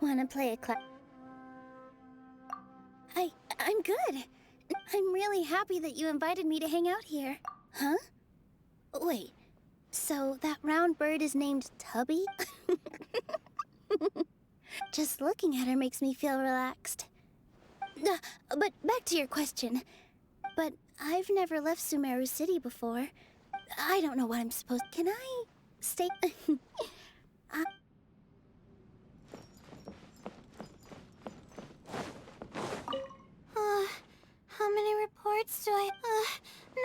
Wanna play a clap? I'm good. I'm really happy that you invited me to hang out here. Huh? Wait, so that round bird is named Tubby? Just looking at her makes me feel relaxed. But back to your question. But I've never left Sumeru City before. I don't know what I'm supposed... Can I stay... How many reports do I... No.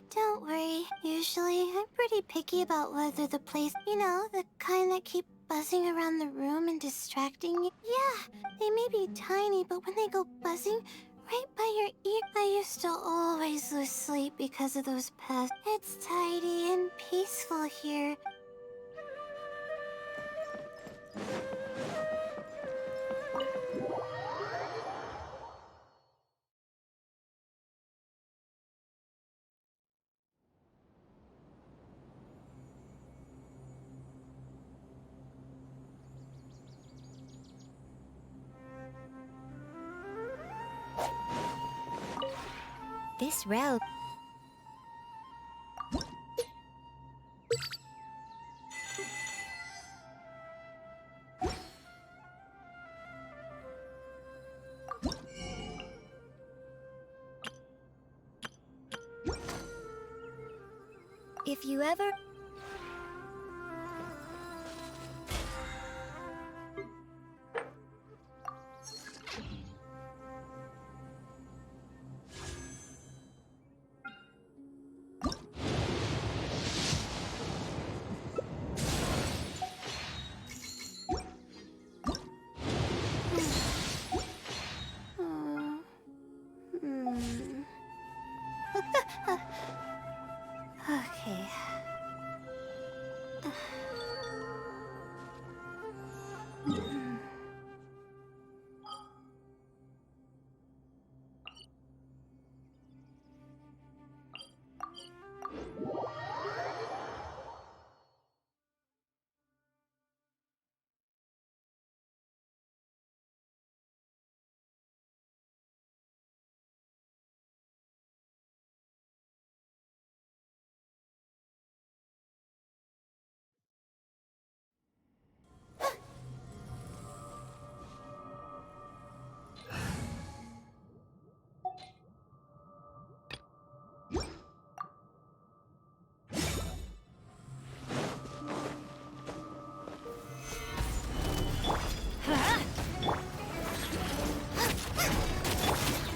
Don't worry. Usually, I'm pretty picky about whether the place... You know, the kind that keep buzzing around the room and distracting me. Yeah, they may be tiny, but when they go buzzing right by your ear... I used to always lose sleep because of those pests. It's tidy and peaceful here. This route... If you ever... Okay.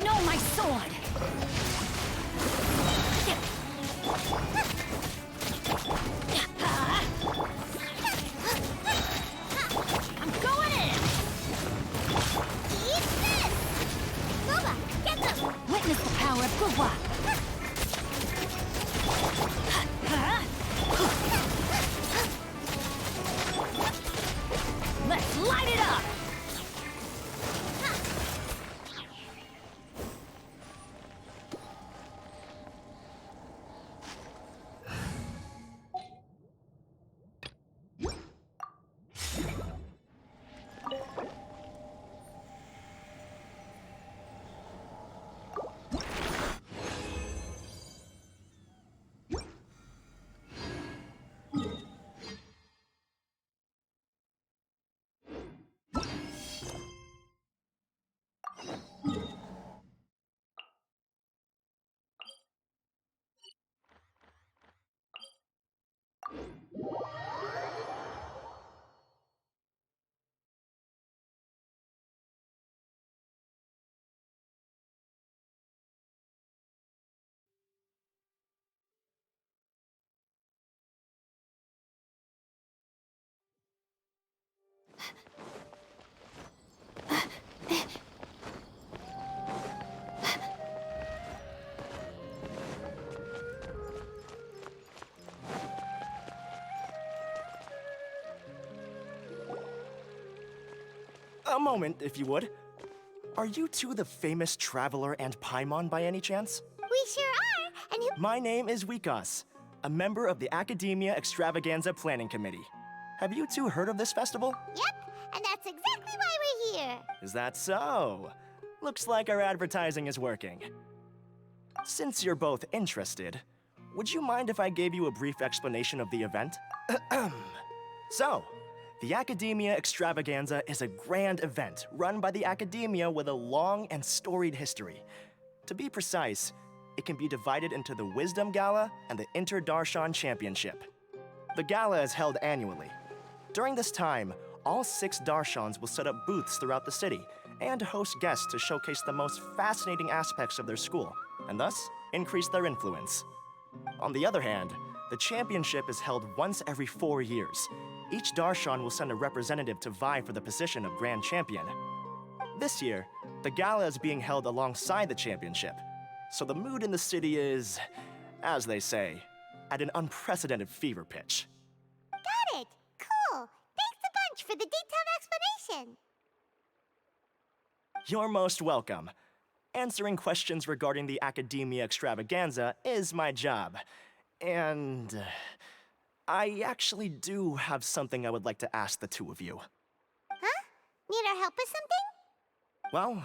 No, my sword! I'm going in! Eat this! Nova, get them! Witness the power of Guwa! Let's light it up! A moment, if you would. Are you two the famous Traveler and Paimon by any chance? We sure are, and who— My name is Wikas, a member of the Academia Extravaganza Planning Committee. Have you two heard of this festival? Yep, and that's exactly why we're here. Is that so? Looks like our advertising is working. Since you're both interested, would you mind if I gave you a brief explanation of the event? So, the Academia Extravaganza is a grand event run by the Academia with a long and storied history. To be precise, it can be divided into the Wisdom Gala and the Inter-Darshan Championship. The gala is held annually. During this time, all 6 Darshans will set up booths throughout the city and host guests to showcase the most fascinating aspects of their school, and thus increase their influence. On the other hand, the championship is held once every 4 years. Each Darshan will send a representative to vie for the position of Grand Champion. This year, the gala is being held alongside the championship, so the mood in the city is, as they say, at an unprecedented fever pitch. Got it. Cool. Thanks a bunch for the detailed explanation. You're most welcome. Answering questions regarding the Academia Extravaganza is my job. And I actually do have something I would like to ask the two of you. Huh? Need our help with something? Well,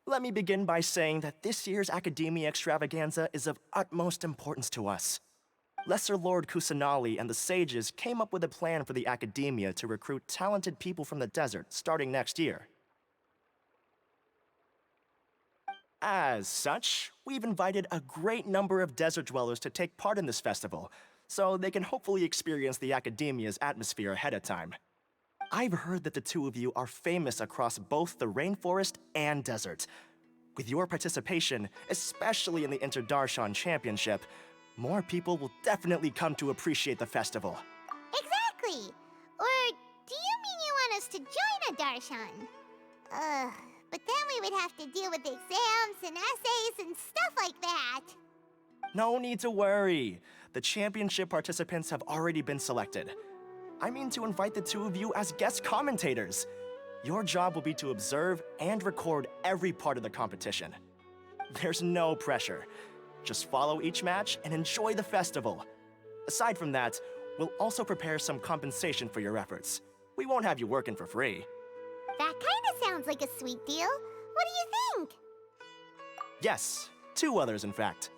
let me begin by saying that this year's Academia Extravaganza is of utmost importance to us. Lesser Lord Kusanali and the sages came up with a plan for the Academia to recruit talented people from the desert starting next year. As such, we've invited a great number of desert dwellers to take part in this festival, so they can hopefully experience the Academia's atmosphere ahead of time. I've heard that the two of you are famous across both the rainforest and desert. With your participation, especially in the Inter-Darshan Championship, more people will definitely come to appreciate the festival. Exactly. Or do you mean you want us to join a Darshan? But then we would have to deal with exams and essays and stuff like that. No need to worry. The championship participants have already been selected. I mean to invite the two of you as guest commentators. Your job will be to observe and record every part of the competition. There's no pressure. Just follow each match and enjoy the festival. Aside from that, we'll also prepare some compensation for your efforts. We won't have you working for free. That kind of sounds like a sweet deal. What do you think? Yes, 2 others in fact.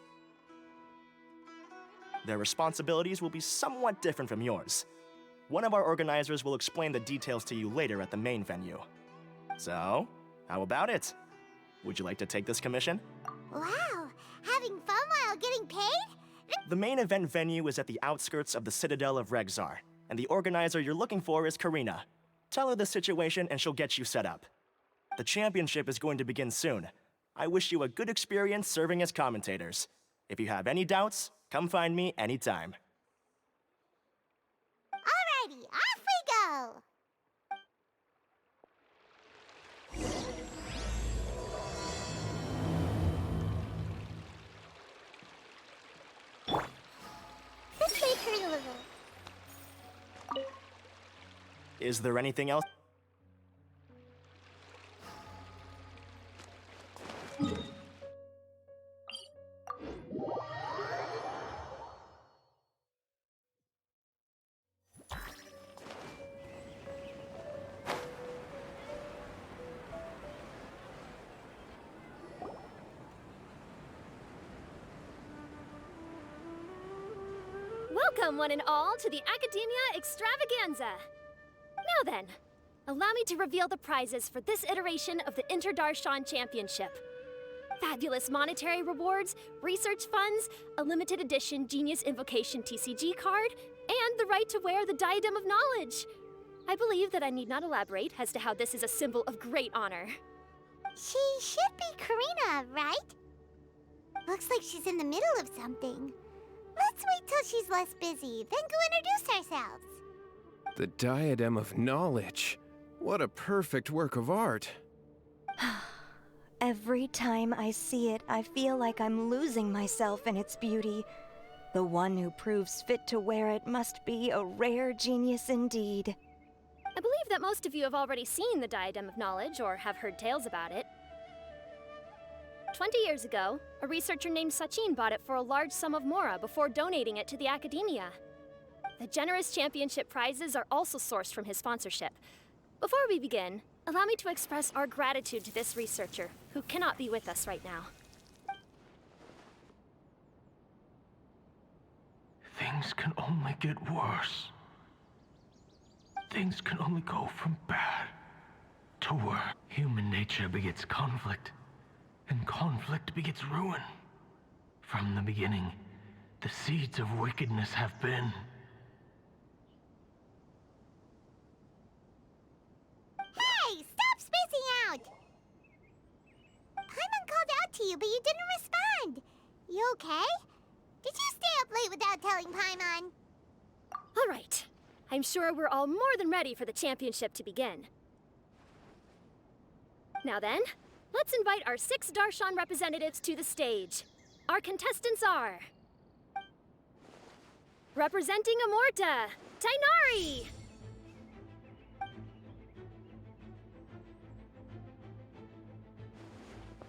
Their responsibilities will be somewhat different from yours. One of our organizers will explain the details to you later at the main venue. So, how about it? Would you like to take this commission? Wow, having fun while getting paid? The main event venue is at the outskirts of the Citadel of Regzar, and the organizer you're looking for is Karina. Tell her the situation and she'll get you set up. The championship is going to begin soon. I wish you a good experience serving as commentators. If you have any doubts, come find me anytime. Alrighty, off we go! This may hurt a little. Is there anything else? Welcome, one and all, to the Academia Extravaganza! Now then, allow me to reveal the prizes for this iteration of the Inter-Darshan Championship. Fabulous monetary rewards, research funds, a limited edition Genius Invocation TCG card, and the right to wear the Diadem of Knowledge. I believe that I need not elaborate as to how this is a symbol of great honor. She should be Karina, right? Looks like she's in the middle of something. Let's wait till she's less busy, then go introduce ourselves. The Diadem of Knowledge. What a perfect work of art. Every time I see it, I feel like I'm losing myself in its beauty. The one who proves fit to wear it must be a rare genius indeed. I believe that most of you have already seen the Diadem of Knowledge or have heard tales about it. 20 years ago, a researcher named Sachin bought it for a large sum of mora before donating it to the Academia. The generous championship prizes are also sourced from his sponsorship. Before we begin, allow me to express our gratitude to this researcher, who cannot be with us right now. Things can only get worse. Things can only go from bad to worse. Human nature begets conflict, and conflict begets ruin. From the beginning, the seeds of wickedness have been. Hey, stop spacing out! Paimon called out to you, but you didn't respond. You okay? Did you stay up late without telling Paimon? All right. I'm sure we're all more than ready for the championship to begin. Now then, let's invite our 6 Darshan representatives to the stage. Our contestants are... representing Amorta, Tainari!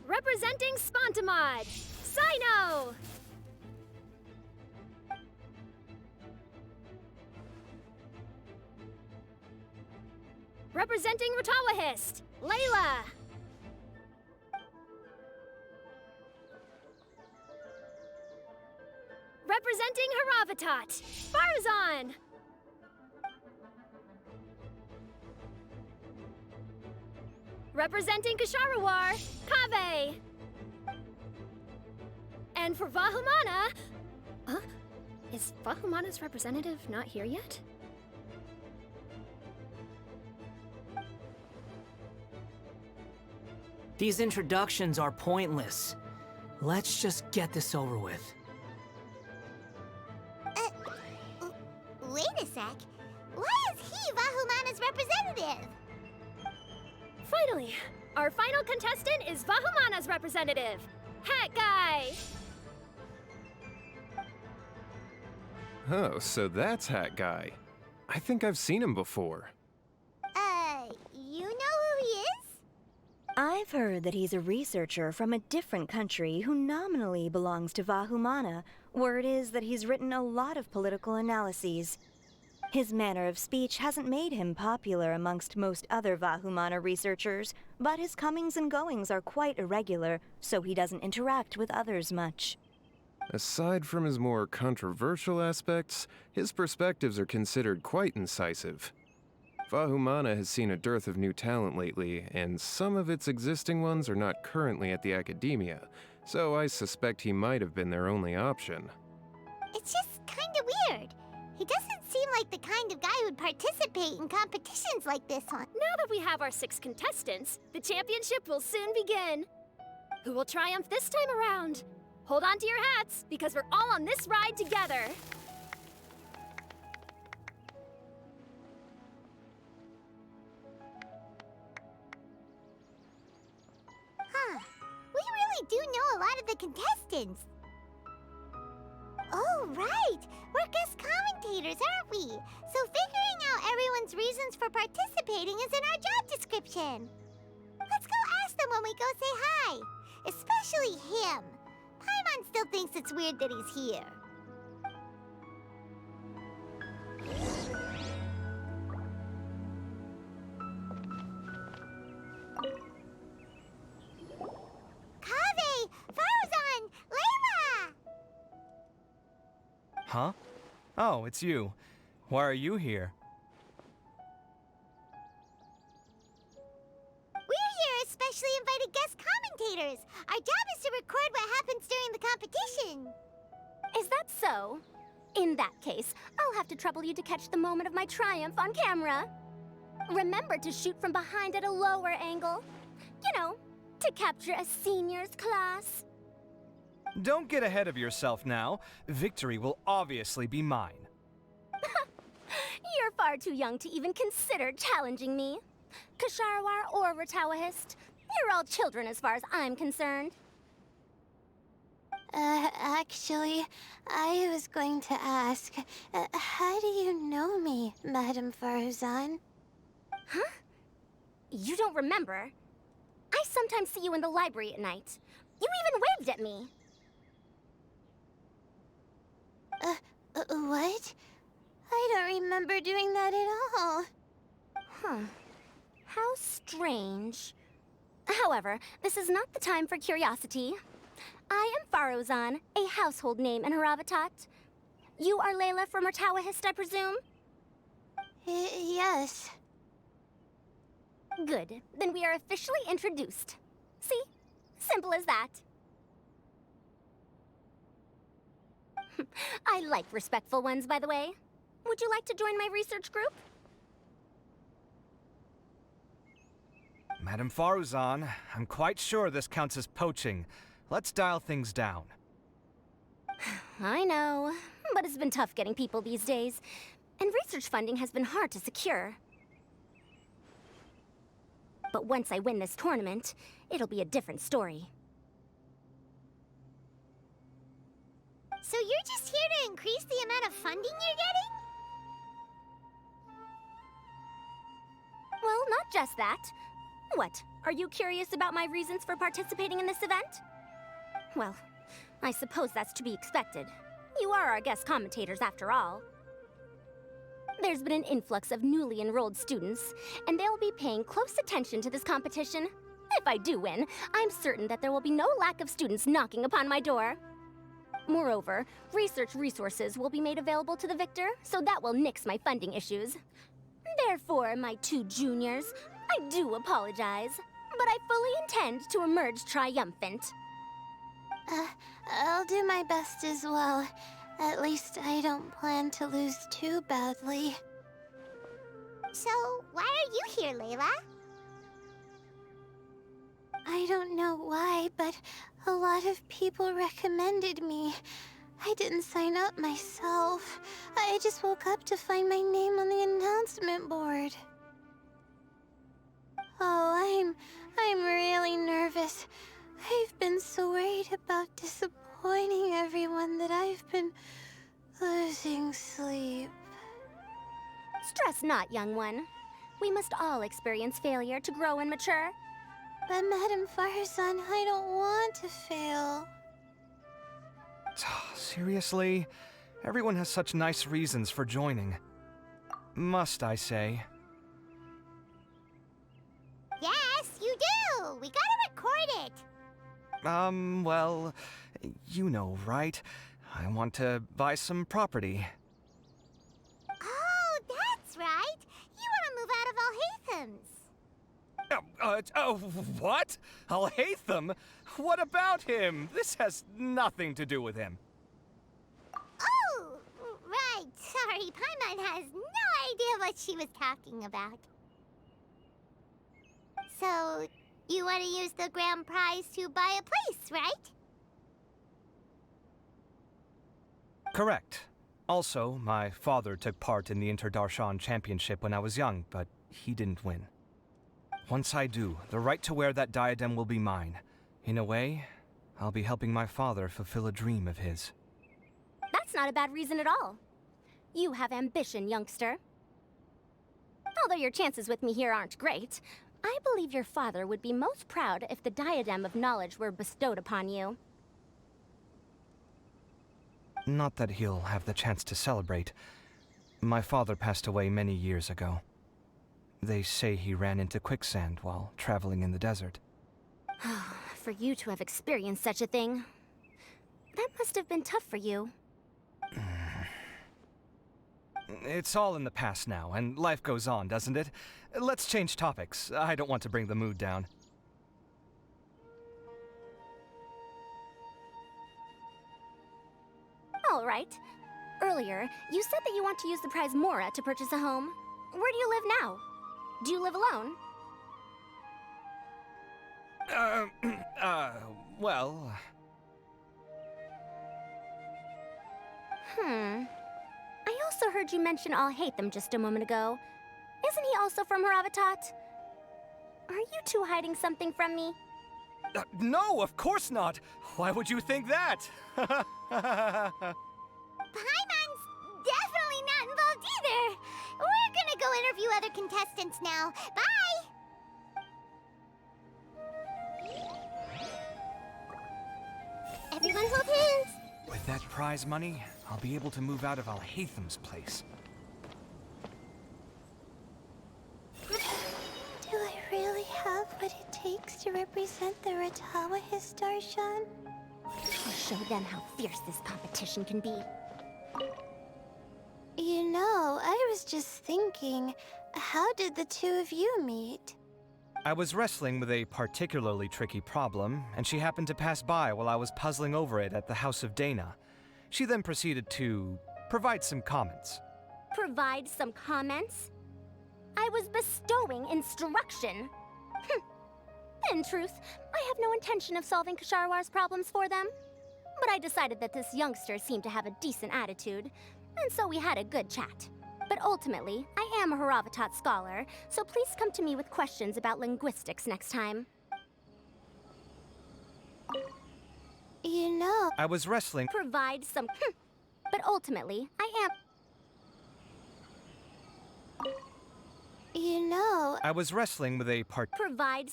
Representing Spontamod, Sino! Representing Ratawahist, Layla! Representing Haravatat, Farazan! Representing Kasharawar, Kaveh! And for Vahumana... Huh? Is Vahumana's representative not here yet? These introductions are pointless. Let's just get this over with. Wait a sec. Why is he Vahumana's representative? Finally, our final contestant is Vahumana's representative, Hat Guy! Oh, so that's Hat Guy. I think I've seen him before. You know who he is? I've heard that he's a researcher from a different country who nominally belongs to Vahumana. Word is that he's written a lot of political analyses. His manner of speech hasn't made him popular amongst most other Vahumana researchers, but his comings and goings are quite irregular, so he doesn't interact with others much. Aside from his more controversial aspects, his perspectives are considered quite incisive. Vahumana has seen a dearth of new talent lately, and some of its existing ones are not currently at the Academia, so I suspect he might have been their only option. It's just kinda weird. He doesn't seem like the kind of guy who'd participate in competitions like this one. Now that we have our 6 contestants, the championship will soon begin. Who will triumph this time around? Hold on to your hats, because we're all on this ride together. Huh. We really do know a lot of the contestants. Oh, right! We're guest commentators, aren't we? So figuring out everyone's reasons for participating is in our job description. Let's go ask them when we go say hi. Especially him. Paimon still thinks it's weird that he's here. Kaveh! Farazan! Layla! Huh? Oh, it's you. Why are you here? We're here as specially invited guest commentators. Our job is to record what happens during the competition. Is that so? In that case, I'll have to trouble you to catch the moment of my triumph on camera. Remember to shoot from behind at a lower angle. You know, to capture a seniors class. Don't get ahead of yourself now. Victory will obviously be mine. You're far too young to even consider challenging me. Kasharawar or Ratawahist, you're all children as far as I'm concerned. Actually, I was going to ask, how do you know me, Madame Farazan? Huh? You don't remember? I sometimes see you in the library at night. You even waved at me. What? I don't remember doing that at all. Huh. How strange. However, this is not the time for curiosity. I am Farozan, a household name in Haravatat. You are Layla from Murtawahist, I presume? Yes. Good. Then we are officially introduced. See? Simple as that. I like respectful ones, by the way. Would you like to join my research group? Madam Faruzan, I'm quite sure this counts as poaching. Let's dial things down. I know, but it's been tough getting people these days. And research funding has been hard to secure. But once I win this tournament, it'll be a different story. So you're just here to increase the amount of funding you're getting? Well, not just that. What, are you curious about my reasons for participating in this event? Well, I suppose that's to be expected. You are our guest commentators after all. There's been an influx of newly enrolled students, and they'll be paying close attention to this competition. If I do win, I'm certain that there will be no lack of students knocking upon my door. Moreover, research resources will be made available to the victor, so that will nix my funding issues. Therefore, my two juniors, I do apologize, but I fully intend to emerge triumphant. I'll do my best as well. At least I don't plan to lose too badly. So, why are you here, Layla? I don't know why, but a lot of people recommended me. I didn't sign up myself. I just woke up to find my name on the announcement board. Oh, I'm really nervous. I've been so worried about disappointing everyone that I've been losing sleep. Stress not, young one. We must all experience failure to grow and mature. But Madam Farzan, I don't want to fail. Seriously? Everyone has such nice reasons for joining. Must I say? Yes, you do! We gotta record it! Well, you know, right? I want to buy some property. Oh, that's right! You want to move out of Alhatham's. What? Al-Haytham? What about him? This has nothing to do with him. Oh, right. Sorry, Paimon has no idea what she was talking about. So, you want to use the grand prize to buy a place, right? Correct. Also, my father took part in the Inter-Darshan Championship when I was young, but he didn't win. Once I do, the right to wear that diadem will be mine. In a way, I'll be helping my father fulfill a dream of his. That's not a bad reason at all. You have ambition, youngster. Although your chances with me here aren't great, I believe your father would be most proud if the diadem of knowledge were bestowed upon you. Not that he'll have the chance to celebrate. My father passed away many years ago. They say he ran into quicksand while traveling in the desert. For you to have experienced such a thing, that must have been tough for you. It's all in the past now, and life goes on, doesn't it? Let's change topics. I don't want to bring the mood down. All right. Earlier, you said that you want to use the prize Mora to purchase a home. Where do you live now? Do you live alone? Well... I also heard you mention Al-Haytham just a moment ago. Isn't he also from Haravatat? Are you two hiding something from me? No, of course not! Why would you think that? Paimon's definitely not involved either! We're gonna go interview other contestants now. Bye! Everyone hold hands! With that prize money, I'll be able to move out of Alhatham's place. Do I really have what it takes to represent the Ratawa Histarshan? I'll show them how fierce this competition can be. You know, I was just thinking, how did the two of you meet? I was wrestling with a particularly tricky problem, and she happened to pass by while I was puzzling over it at the House of Dana. She then proceeded to provide some comments. Provide some comments? I was bestowing instruction. In truth, I have no intention of solving Kasharwar's problems for them. But I decided that this youngster seemed to have a decent attitude, and so we had a good chat. But ultimately, I am a Haravatat scholar, so please come to me with questions about linguistics next time. You know... I was wrestling... Provide some... But ultimately, I am... You know... I was wrestling with a Provide...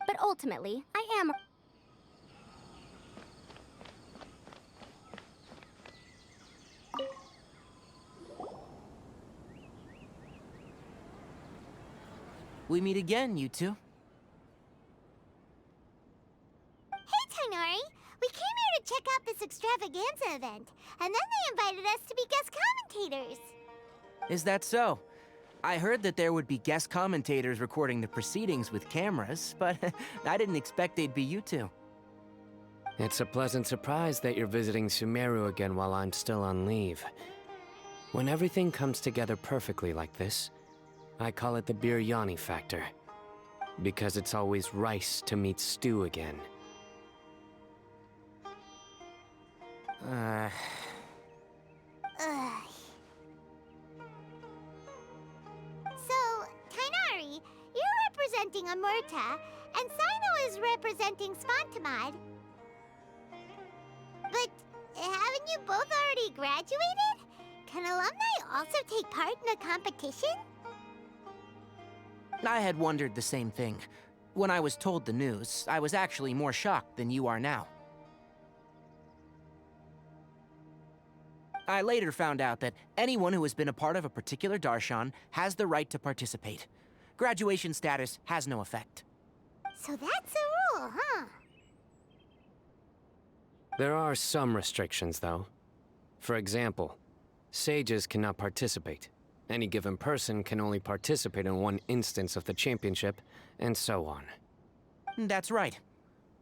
But ultimately, I am... We meet again, you two. Hey, Tainari! We came here to check out this extravaganza event, and then they invited us to be guest commentators. Is that so? I heard that there would be guest commentators recording the proceedings with cameras, but I didn't expect they'd be you two. It's a pleasant surprise that you're visiting Sumeru again while I'm still on leave. When everything comes together perfectly like this, I call it the biryani factor. Because it's always rice to meet stew again. Ugh. So, Tainari, you're representing Amurta, and Sino is representing Spantamad. But haven't you both already graduated? Can alumni also take part in a competition? I had wondered the same thing. When I was told the news, I was actually more shocked than you are now. I later found out that anyone who has been a part of a particular darshan has the right to participate. Graduation status has no effect. So that's a rule, huh? There are some restrictions, though. For example, sages cannot participate. Any given person can only participate in one instance of the championship, and so on. That's right.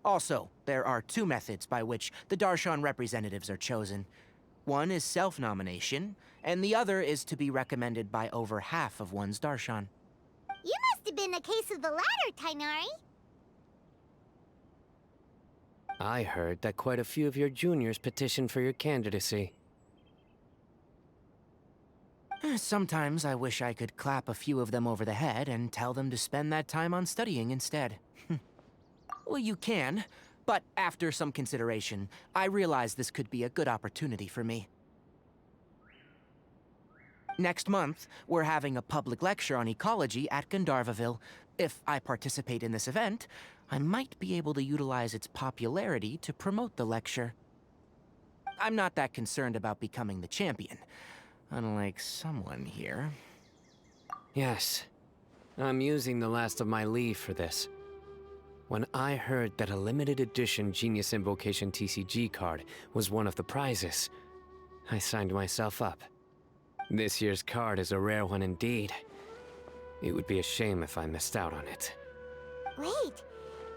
Also, there are two methods by which the darshan representatives are chosen. One is self-nomination, and the other is to be recommended by over half of one's darshan. You must have been a case of the latter, Tainari. I heard that quite a few of your juniors petitioned for your candidacy. Sometimes I wish I could clap a few of them over the head and tell them to spend that time on studying instead. Well, you can, but after some consideration, I realize this could be a good opportunity for me. Next month, we're having a public lecture on ecology at Gandharvaville. If I participate in this event, I might be able to utilize its popularity to promote the lecture. I'm not that concerned about becoming the champion. Unlike someone here. Yes. I'm using the last of my leave for this. When I heard that a limited edition Genius Invocation TCG card was one of the prizes, I signed myself up. This year's card is a rare one indeed. It would be a shame if I missed out on it. Wait,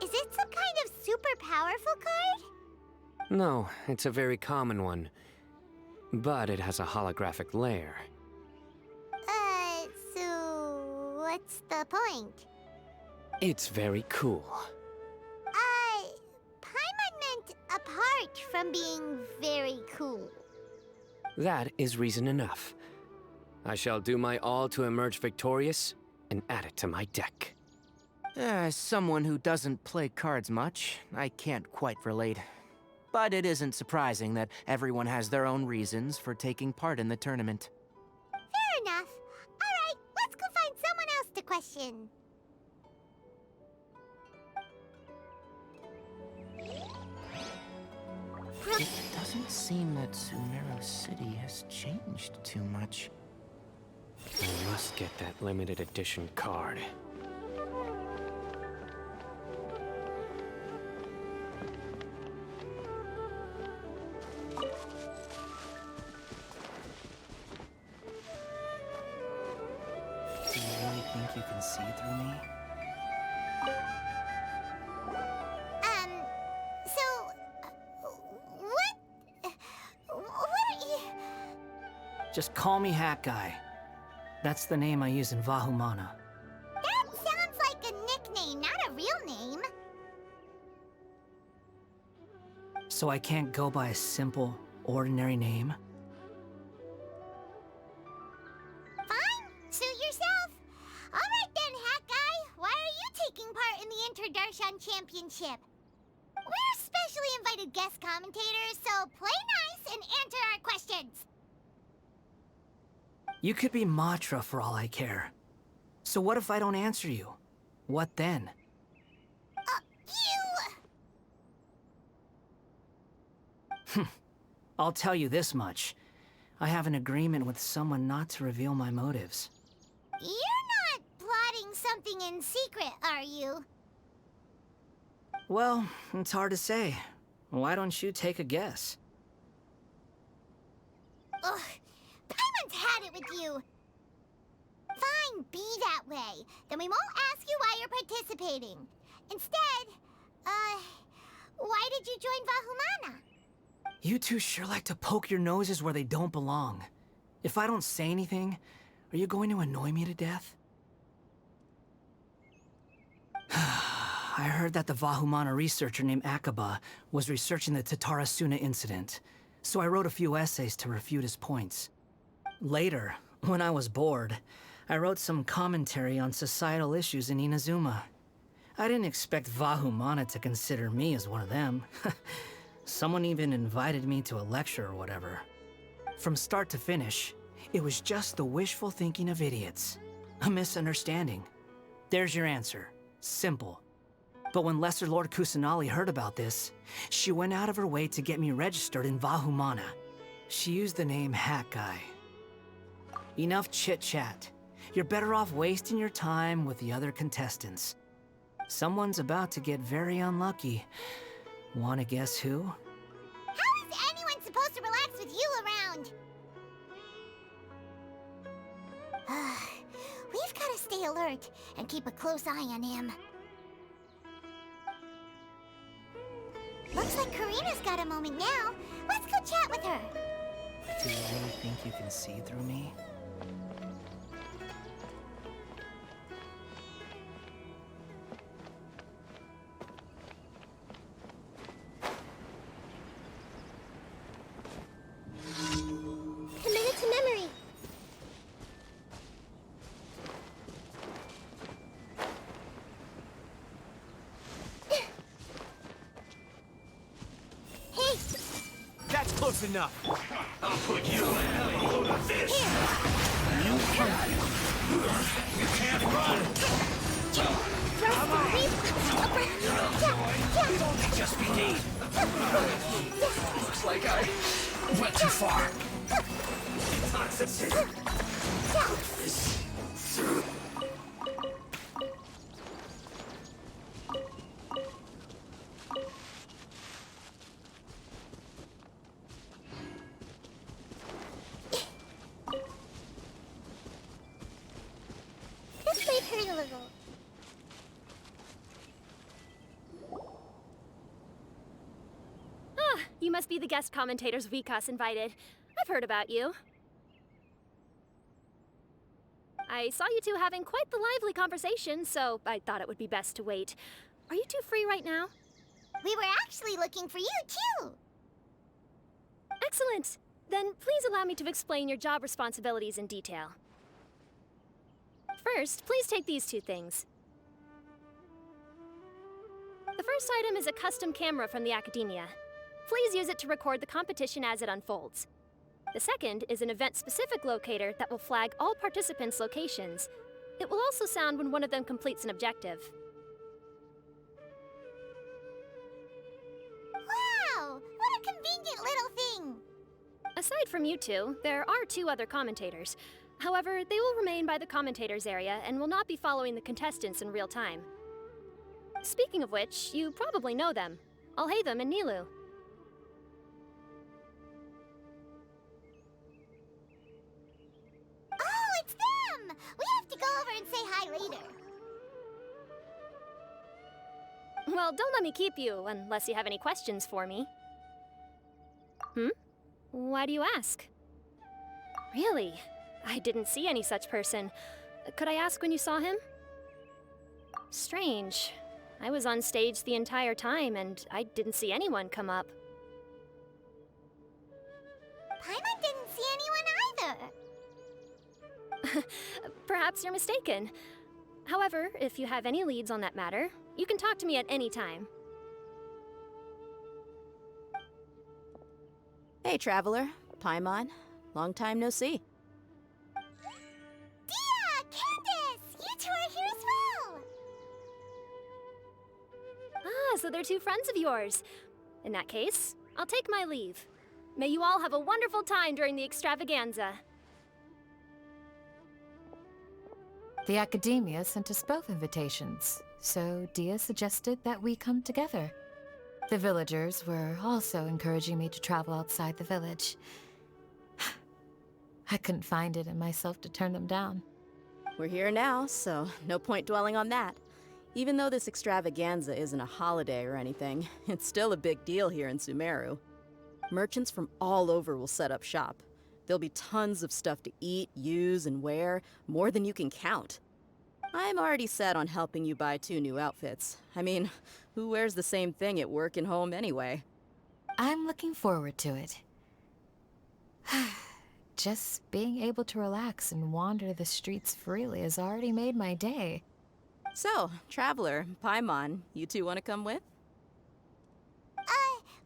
is it some kind of super powerful card? No, it's a very common one. But it has a holographic layer. So what's the point? It's very cool. Paimon meant apart from being very cool. That is reason enough. I shall do my all to emerge victorious and add it to my deck. As someone who doesn't play cards much, I can't quite relate. But it isn't surprising that everyone has their own reasons for taking part in the tournament. Fair enough. All right, let's question. It doesn't seem that Sumeru City has changed too much. I must get that limited edition card. Do you really think you can see through me? What are you... Just call me Hat Guy. That's the name I use in Vahumana. That sounds like a nickname, not a real name. So I can't go by a simple, ordinary name? Fine, suit yourself. All right then, Hat Guy. Why are you taking part in the Interdarshan Championship? We're specially invited guest commentators, so play nice and answer our questions. You could be Matra for all I care. So what if I don't answer you? What then? I'll tell you this much. I have an agreement with someone not to reveal my motives. You're not plotting something in secret, are you? Well, it's hard to say. Why don't you take a guess? Ugh, Paimon's had it with you. Fine, be that way. Then we won't ask you why you're participating. Instead, why did you join Vahumana? You two sure like to poke your noses where they don't belong. If I don't say anything, are you going to annoy me to death? I heard that the Vahumana researcher named Akaba was researching the Tatarasuna incident, so I wrote a few essays to refute his points. Later, when I was bored, I wrote some commentary on societal issues in Inazuma. I didn't expect Vahumana to consider me as one of them. Someone even invited me to a lecture or whatever. From start to finish, it was just the wishful thinking of idiots. A misunderstanding. There's your answer. Simple. But when Lesser Lord Kusanali heard about this, she went out of her way to get me registered in Vahumana. She used the name Hat Guy. Enough chit-chat. You're better off wasting your time with the other contestants. Someone's about to get very unlucky. Wanna guess who? How is anyone supposed to relax with you around? We've got to stay alert and keep a close eye on him. Looks like Karina's got a moment now. Let's go chat with her. Do you really think you can see through me? Committed to memory. Hey! That's close enough. I'll put you in a load of this. You can't run. Just be neat. Looks like I went too far. This might hurt a little. Ah, you must be the guest commentators Vikas invited. I've heard about you. I saw you two having quite the lively conversation, so I thought it would be best to wait. Are you two free right now? We were actually looking for you, too. Excellent. Then please allow me to explain your job responsibilities in detail. First, please take these two things. The first item is a custom camera from the Academia. Please use it to record the competition as it unfolds. The second is an event-specific locator that will flag all participants' locations. It will also sound when one of them completes an objective. Wow! What a convenient little thing! Aside from you two, there are 2 other commentators. However, they will remain by the commentators area and will not be following the contestants in real time. Speaking of which, you probably know them. Alhaitham and Nilu. Oh, it's them! We have to go over and say hi later. Well, don't let me keep you, unless you have any questions for me. Why do you ask? Really? I didn't see any such person. Could I ask when you saw him? Strange. I was on stage the entire time, and I didn't see anyone come up. Paimon didn't see anyone either. Perhaps you're mistaken. However, if you have any leads on that matter, you can talk to me at any time. Hey, Traveler. Paimon. Long time no see. Dia! Candace! You two are here as well! Ah, so they're 2 friends of yours. In that case, I'll take my leave. May you all have a wonderful time during the extravaganza. The Academia sent us both invitations, so Dia suggested that we come together. The villagers were also encouraging me to travel outside the village. I couldn't find it in myself to turn them down. We're here now, so no point dwelling on that. Even though this extravaganza isn't a holiday or anything, it's still a big deal here in Sumeru. Merchants from all over will set up shop. There'll be tons of stuff to eat, use, and wear, more than you can count. I'm already set on helping you buy 2 new outfits. I mean, who wears the same thing at work and home anyway? I'm looking forward to it. Just being able to relax and wander the streets freely has already made my day. So, Traveler, Paimon, you 2 want to come with?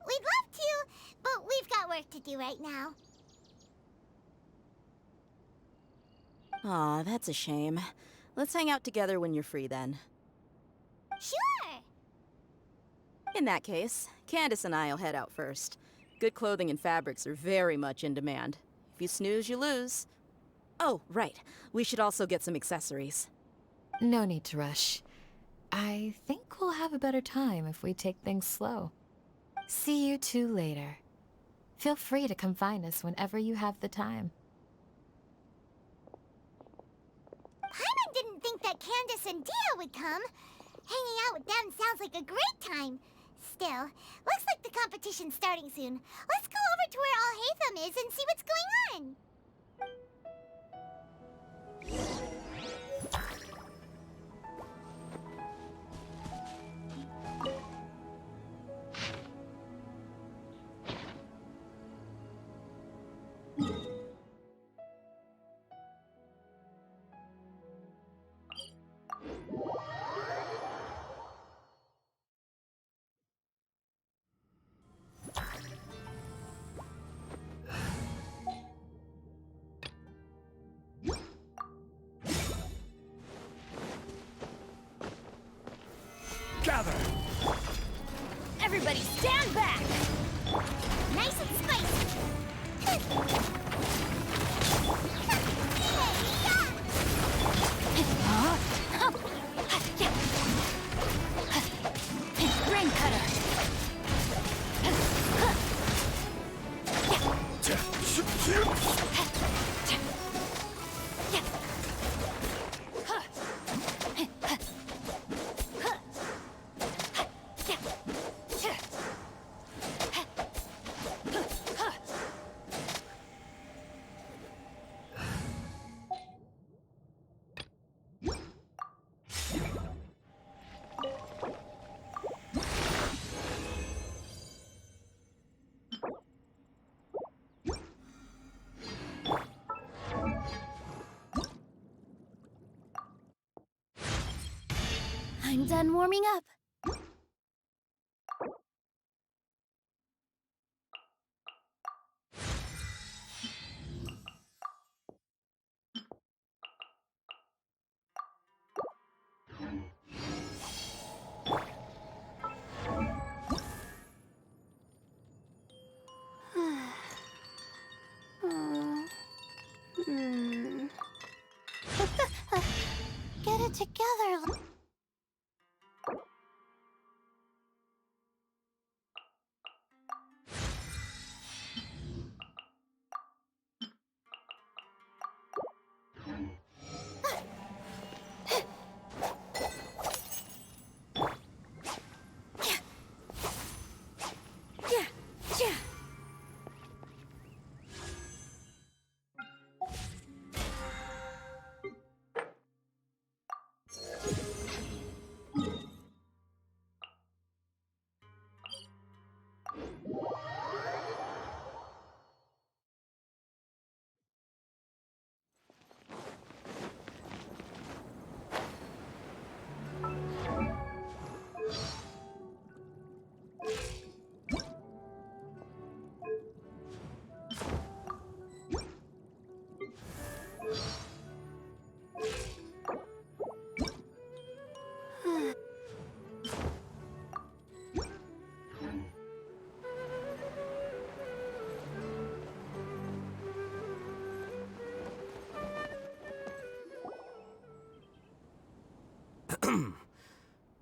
We'd love to, but we've got work to do right now. Aw, that's a shame. Let's hang out together when you're free then. Sure! In that case, Candace and I'll head out first. Good clothing and fabrics are very much in demand. If you snooze, you lose. Oh, right. We should also get some accessories. No need to rush. I think we'll have a better time if we take things slow. See you 2 later. Feel free to come find us whenever you have the time. Paimon didn't think that Candace and Dia would come. Hanging out with them sounds like a great time. Still, looks like the competition's starting soon. Let's go over to where Alhaitham is and see what's going on. Gather! Everybody stand back! Nice and spicy. Rain cutter! I'm done warming up. it together.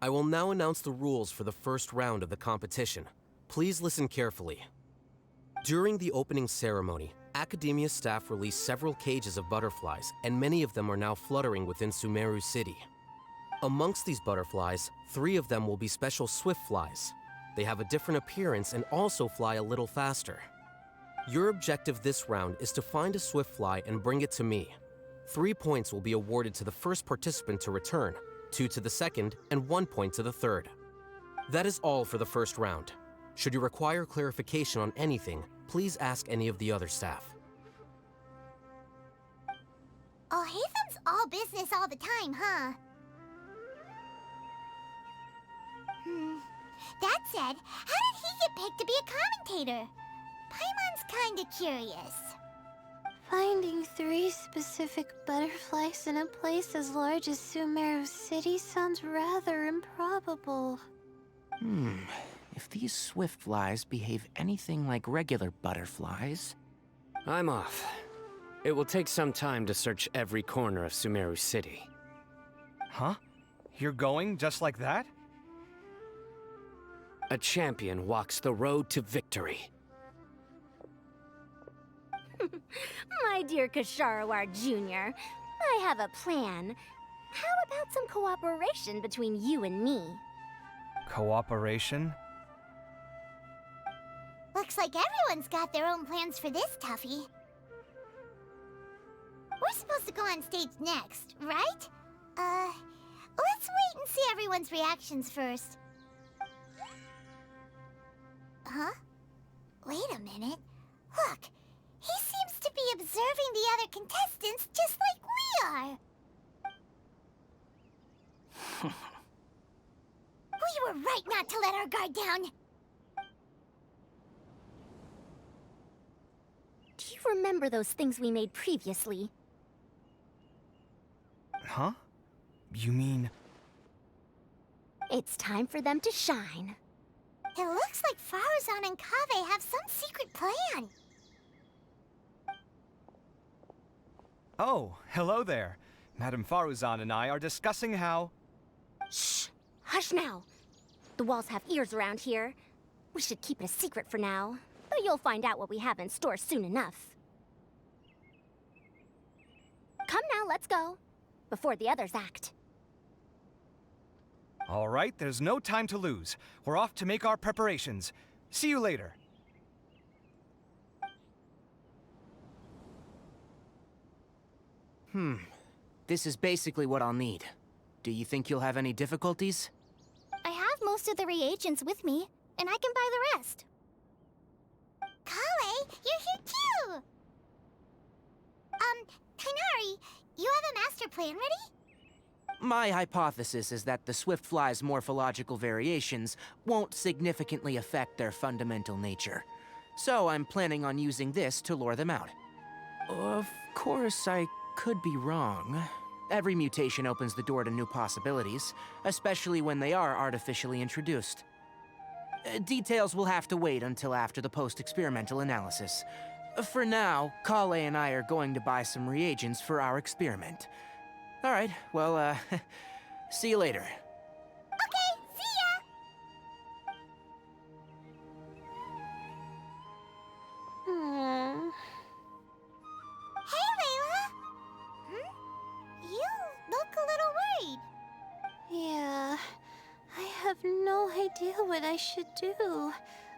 I will now announce the rules for the first round of the competition. Please listen carefully. During the opening ceremony, Academia staff released several cages of butterflies, and many of them are now fluttering within Sumeru City. Amongst these butterflies, 3 of them will be special swift flies. They have a different appearance and also fly a little faster. Your objective this round is to find a swift fly and bring it to me. 3 points will be awarded to the first participant to return, 2 to the second, and 1 point to the third. That is all for the first round. Should you require clarification on anything, please ask any of the other staff. Oh, Hathem's all business all the time, huh? That said, how did he get picked to be a commentator? Paimon's kinda curious. Finding 3 specific butterflies in a place as large as Sumeru City sounds rather improbable. If these swift flies behave anything like regular butterflies... I'm off. It will take some time to search every corner of Sumeru City. Huh? You're going just like that? A champion walks the road to victory. My dear Kasharawar Jr., I have a plan. How about some cooperation between you and me? Cooperation? Looks like everyone's got their own plans for this, Tuffy. We're supposed to go on stage next, right? Let's wait and see everyone's reactions first. Huh? Wait a minute. Look, he seems to be observing the other contestants just like we are. We were right not to let our guard down. Do you remember those things we made previously? Huh? You mean... It's time for them to shine. It looks like Faruzan and Kaveh have some secret plan. Oh, hello there. Madame Faruzan and I are discussing how... Shh! Hush now! The walls have ears around here. We should keep it a secret for now, though you'll find out what we have in store soon enough. Come now, let's go, before the others act. All right, there's no time to lose. We're off to make our preparations. See you later. This is basically what I'll need. Do you think you'll have any difficulties? I have most of the reagents with me, and I can buy the rest. Kale, you're here too! Kainari, you have a master plan ready? My hypothesis is that the swift fly's morphological variations won't significantly affect their fundamental nature. So I'm planning on using this to lure them out. Of course, I could be wrong. Every mutation opens the door to new possibilities, especially when they are artificially introduced. Details will have to wait until after the post-experimental analysis. For now, Kale and I are going to buy some reagents for our experiment. All right, well, see you later. Okay, see ya! Hey, Layla! You look a little worried. Yeah, I have no idea what I should do.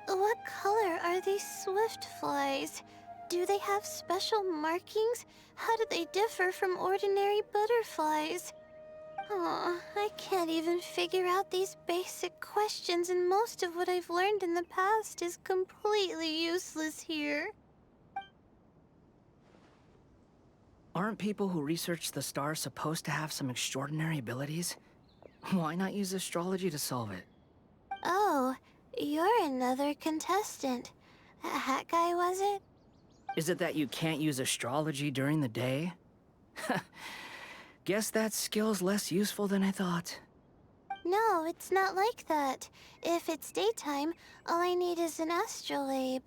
What color are these swift flies? Do they have special markings? How do they differ from ordinary butterflies? Oh, I can't even figure out these basic questions, and most of what I've learned in the past is completely useless here. Aren't people who research the stars supposed to have some extraordinary abilities? Why not use astrology to solve it? Oh, you're another contestant. A hat guy, was it? Is it that you can't use astrology during the day? Guess that skill's less useful than I thought. No, it's not like that. If it's daytime, all I need is an astrolabe.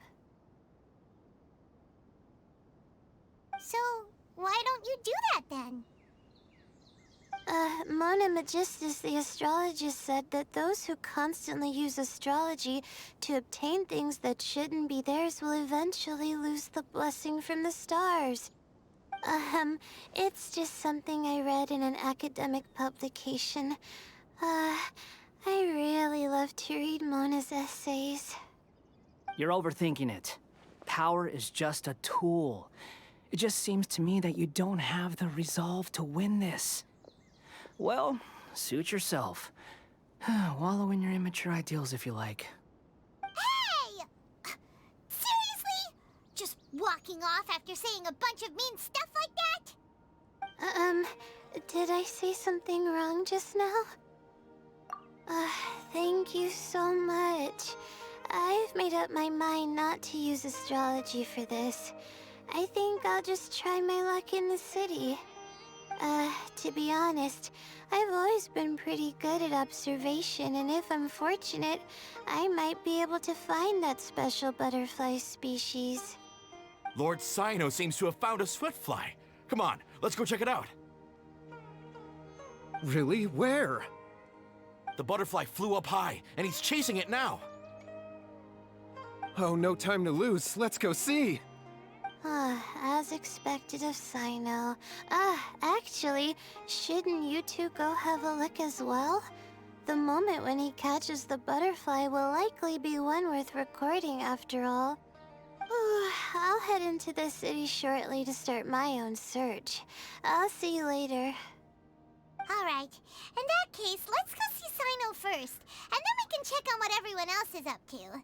So, why don't you do that then? Mona Magistus, the astrologist, said that those who constantly use astrology to obtain things that shouldn't be theirs will eventually lose the blessing from the stars. It's just something I read in an academic publication. I really love to read Mona's essays. You're overthinking it. Power is just a tool. It just seems to me that you don't have the resolve to win this. Well, suit yourself. Wallow in your immature ideals if you like. Hey! Seriously? Just walking off after saying a bunch of mean stuff like that? Did I say something wrong just now? Thank you so much. I've made up my mind not to use astrology for this. I think I'll just try my luck in the city. To be honest, I've always been pretty good at observation, and if I'm fortunate, I might be able to find that special butterfly species. Lord Sino seems to have found a swiftfly. Come on, let's go check it out. Really? Where? The butterfly flew up high, and he's chasing it now. Oh, no time to lose. Let's go see. As expected of Sino. Actually, shouldn't you two go have a look as well? The moment when he catches the butterfly will likely be one worth recording after all. I'll head into the city shortly to start my own search. I'll see you later. Alright, in that case, let's go see Sino first, and then we can check on what everyone else is up to.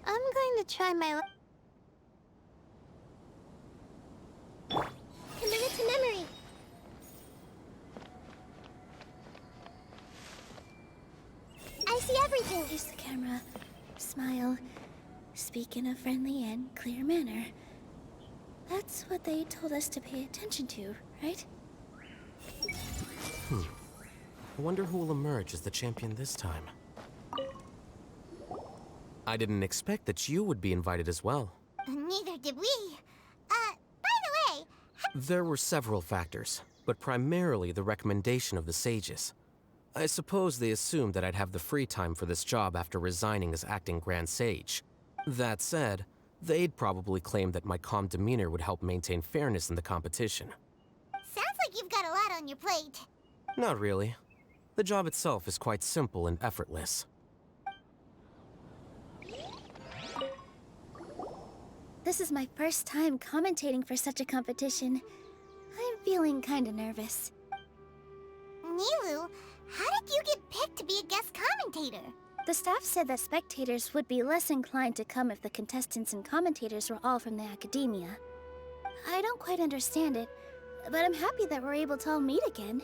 I'm going to try my Commit to memory. I see everything. Face the camera. Smile. Speak in a friendly and clear manner. That's what they told us to pay attention to, right? I wonder who will emerge as the champion this time. I didn't expect that you would be invited as well. Neither did we. By the way... There were several factors, but primarily the recommendation of the sages. I suppose they assumed that I'd have the free time for this job after resigning as acting Grand Sage. That said, they'd probably claim that my calm demeanor would help maintain fairness in the competition. Sounds like you've got a lot on your plate. Not really. The job itself is quite simple and effortless. This is my first time commentating for such a competition. I'm feeling kinda nervous. Nilu, how did you get picked to be a guest commentator? The staff said that spectators would be less inclined to come if the contestants and commentators were all from the academia. I don't quite understand it, but I'm happy that we're able to all meet again.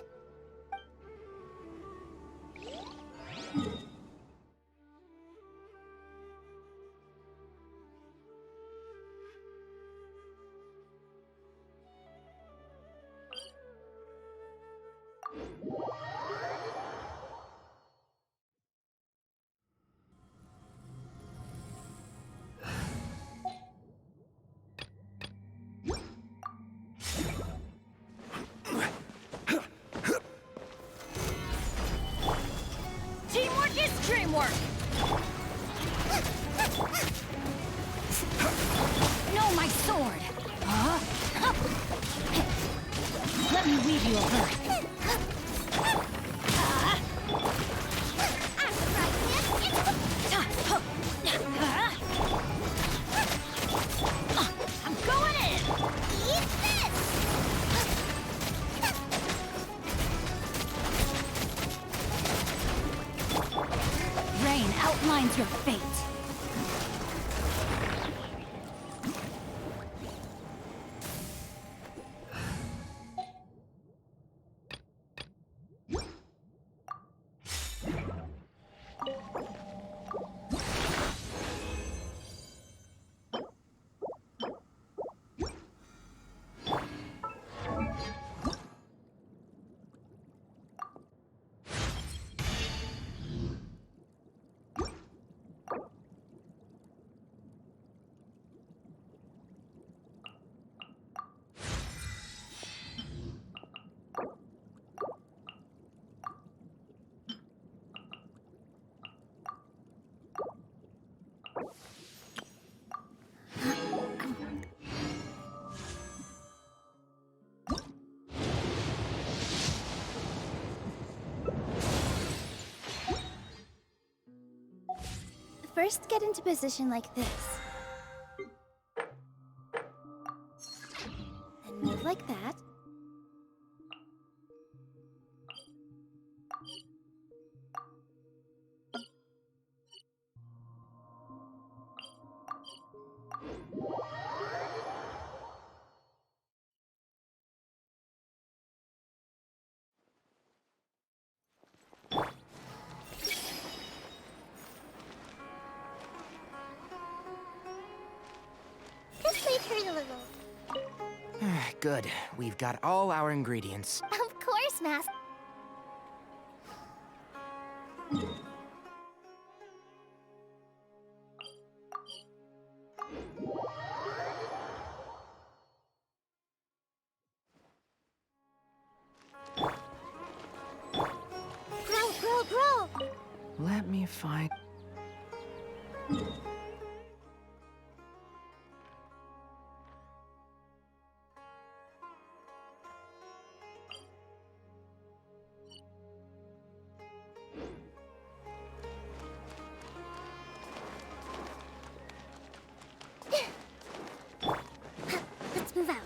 framework! No, my sword! Huh? Let me weave you a web. I'm going in! Eat this! Rain outlines your fate. First, get into position like this. Then move like that. Just leave her a little. Good. We've got all our ingredients. Of course, Master. Grow! Let me find... Let's move out.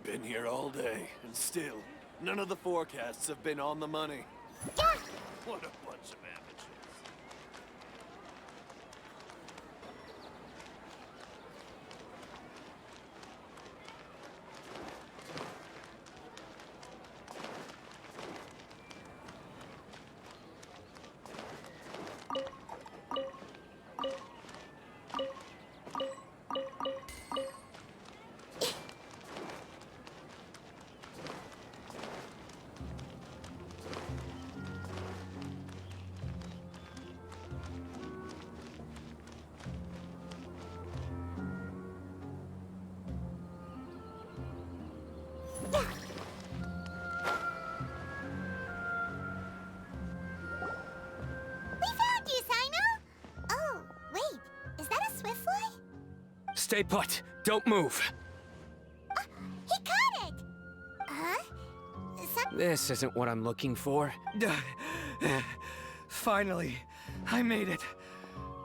Been here all day, and still, none of the forecasts have been on the money. What a bunch of amateurs. Stay put. Don't move. He caught it! Huh? This isn't what I'm looking for. Finally, I made it.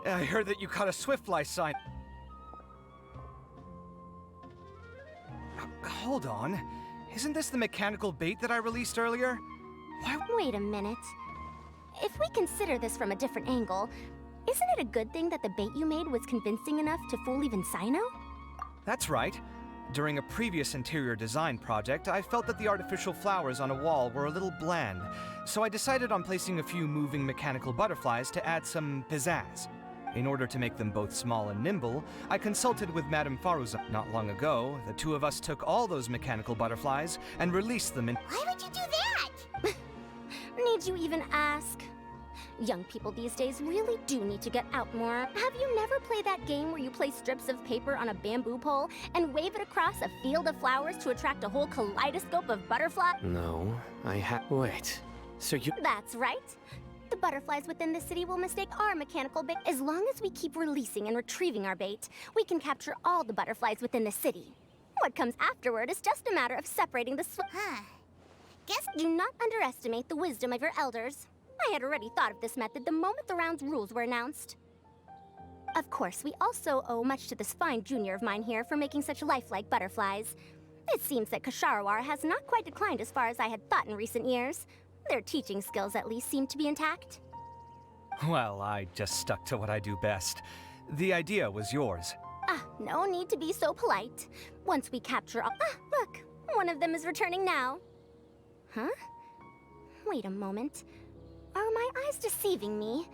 I heard that you caught a Swiftfly sign. Hold on. Isn't this the mechanical bait that I released earlier? Wait a minute. If we consider this from a different angle, isn't it a good thing that the bait you made was convincing enough to fool even Sino? That's right. During a previous interior design project, I felt that the artificial flowers on a wall were a little bland, so I decided on placing a few moving mechanical butterflies to add some pizzazz. In order to make them both small and nimble, I consulted with Madame Faruza. Not long ago, the two of us took all those mechanical butterflies and released them in— Why would you do that? Need you even ask? Young people these days really do need to get out more. Have you never played that game where you place strips of paper on a bamboo pole and wave it across a field of flowers to attract a whole kaleidoscope of butterflies? No, Wait, so you— That's right. The butterflies within the city will mistake our mechanical bait. As long as we keep releasing and retrieving our bait, we can capture all the butterflies within the city. What comes afterward is just a matter of separating the Guess do not underestimate the wisdom of your elders. I had already thought of this method the moment the round's rules were announced. Of course, we also owe much to this fine junior of mine here for making such lifelike butterflies. It seems that Kasharawar has not quite declined as far as I had thought in recent years. Their teaching skills at least seem to be intact. Well, I just stuck to what I do best. The idea was yours. No need to be so polite. Once we capture all— look, one of them is returning now. Huh? Wait a moment. Are my eyes deceiving me?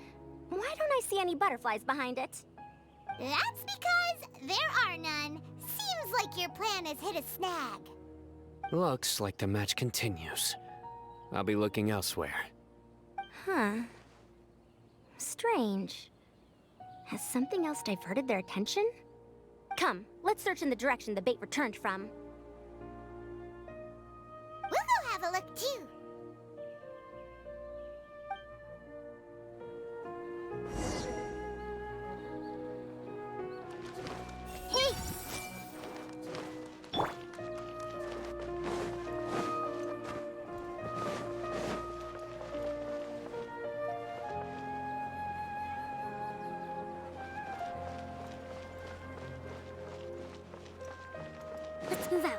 Why don't I see any butterflies behind it? That's because there are none. Seems like your plan has hit a snag. Looks like the match continues. I'll be looking elsewhere. Huh. Strange. Has something else diverted their attention? Come, let's search in the direction the bait returned from. We'll go have a look too. Hey! Let's move out.